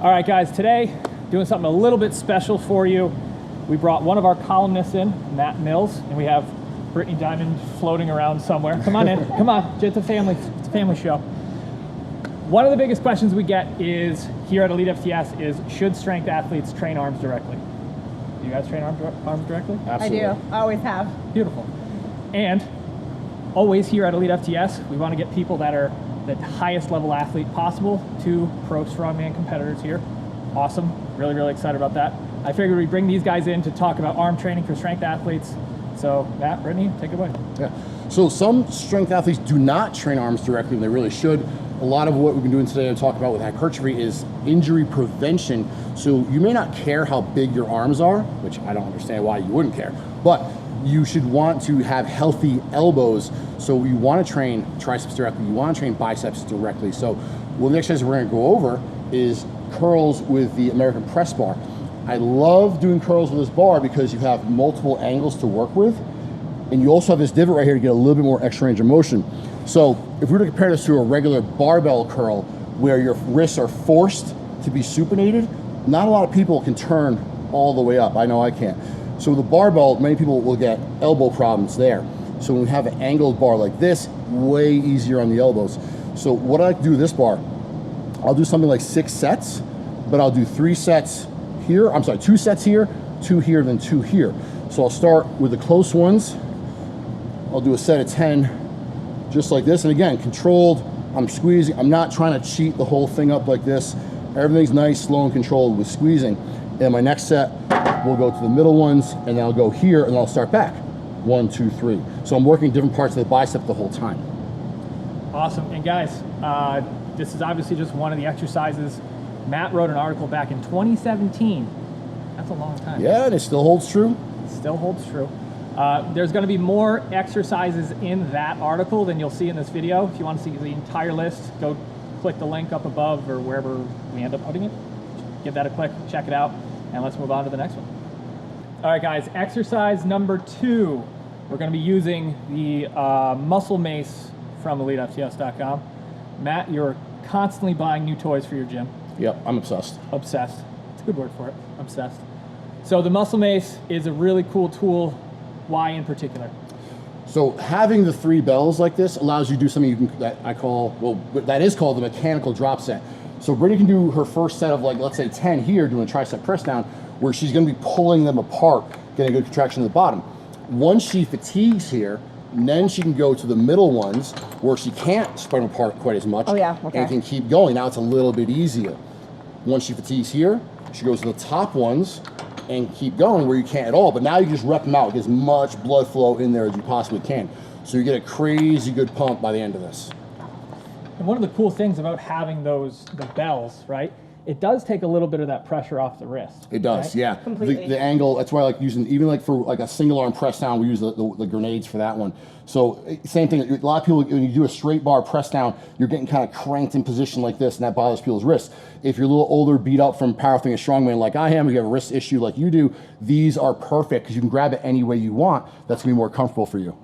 All right, guys, today, doing something a little bit special for you. We brought one of our columnists in, Matt Mills, and we have Brittany Diamond floating around somewhere. Come on in, come on, it's a family show. One of the biggest questions we get is, here at EliteFTS, is should strength athletes train arms directly? Do you guys train arms directly? Absolutely. I do, I always have. Beautiful. And always here at EliteFTS, we want to get people that are the highest level athlete possible to pro strongman competitors here. Awesome, really, really excited about that. I figured we'd bring these guys in to talk about arm training for strength athletes. So Matt, Brittany, take it away. Yeah, so some strength athletes do not train arms directly when they really should. A lot of what we've been doing today and talk about with hypertrophy is injury prevention. So you may not care how big your arms are, which I don't understand why you wouldn't care, but you should want to have healthy elbows. So you want to train triceps directly, you want to train biceps directly. So one of the exercises we're going to go over is curls with the American press bar. I love doing curls with this bar because you have multiple angles to work with, and you also have this divot right here to get a little bit more extra range of motion. So if we were to compare this to a regular barbell curl where your wrists are forced to be supinated, not a lot of people can turn all the way up. I know I can't. So with a barbell, many people will get elbow problems there. So when we have an angled bar like this, way easier on the elbows. So what I like to do with this bar, I'll do something like 6 sets, but I'll do 3 sets here, I'm sorry, 2 sets here, 2 here, then 2 here. So I'll start with the close ones. I'll do a set of 10, just like this. And again, controlled, I'm squeezing. I'm not trying to cheat the whole thing up like this. Everything's nice, slow, and controlled with squeezing. And my next set, we'll go to the middle ones, and then I'll go here, and I'll start back. 1, 2, 3. So I'm working different parts of the bicep the whole time. Awesome. And guys, this is obviously just one of the exercises. Matt wrote an article back in 2017. That's a long time. Yeah, and it still holds true. Still holds true. There's going to be more exercises in that article than you'll see in this video. If you want to see the entire list, go click the link up above or wherever we end up putting it. Give that a click, check it out, and let's move on to the next one. All right, guys, exercise number 2. We're going to be using the muscle mace from elitefts.com. Matt, you're constantly buying new toys for your gym. Yep, I'm obsessed. Obsessed. It's a good word for it. Obsessed. So the muscle mace is a really cool tool. Why in particular? So having the 3 bells like this allows you to do something you can, that I call, well, that is called the mechanical drop set. So Brittany can do her first set of, like, let's say 10 here, doing a tricep press down, where she's going to be pulling them apart, getting a good contraction at the bottom. Once she fatigues here, then she can go to the middle ones where she can't spread them apart quite as much. Oh yeah, okay. And can keep going. Now it's a little bit easier. Once she fatigues here, she goes to the top ones and keep going where you can't at all. But now you just rep them out, get as much blood flow in there as you possibly can. So you get a crazy good pump by the end of this. And one of the cool things about having the bells, right? It does take a little bit of that pressure off the wrist. It does, right? yeah. Completely. The angle, that's why I like using, even like for like a single arm press down, we use the grenades for that one. So same thing, a lot of people, when you do a straight bar press down, you're getting kind of cranked in position like this, and that bothers people's wrists. If you're a little older, beat up from powerlifting and strongman like I am, you have a wrist issue like you do, these are perfect because you can grab it any way you want. That's gonna be more comfortable for you.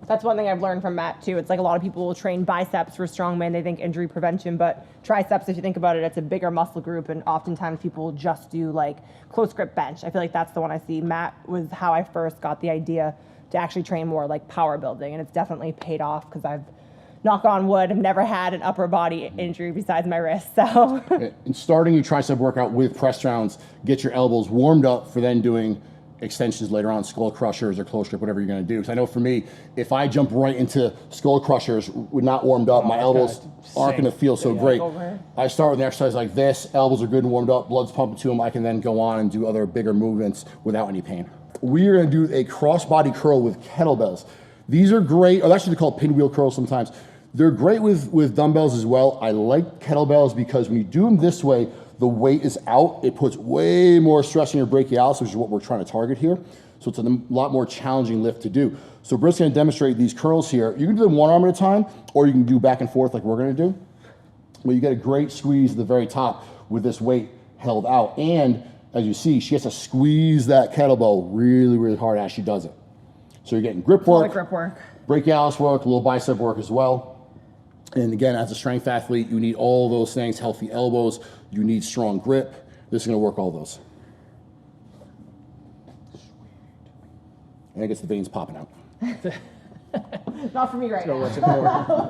That's one thing I've learned from Matt too. It's like a lot of people will train biceps for strongman. They think injury prevention, but triceps, if you think about it, it's a bigger muscle group, and oftentimes people will just do like close grip bench. I feel like that's the one I see. Matt was how I first got the idea to actually train more like power building, and it's definitely paid off because I've, knock on wood, I've never had an upper body injury besides my wrist. So and starting your tricep workout with press downs, get your elbows warmed up for then doing extensions later on, skull crushers or close grip, whatever you're going to do. Because I know for me, if I jump right into skull crushers with not warmed up, my elbows aren't going to feel so great. I start with an exercise like this, elbows are good and warmed up, blood's pumping to them, I can then go on and do other bigger movements without any pain. We are going to do a crossbody curl with kettlebells. These are great, or actually they're called pinwheel curls sometimes. They're great with dumbbells as well. I like kettlebells because when you do them this way, the weight is out. It puts way more stress on your brachialis, which is what we're trying to target here. So it's a lot more challenging lift to do. So Britt's gonna demonstrate these curls here. You can do them one arm at a time, or you can do back and forth like we're gonna do. Well, you get a great squeeze at the very top with this weight held out. And as you see, she has to squeeze that kettlebell really, really hard as she does it. So you're getting grip work, grip work, brachialis work, a little bicep work as well. And again, as a strength athlete, you need all those things, healthy elbows, you need strong grip. This is gonna work all those. And I guess the veins popping out. Not for me right now. What's it for?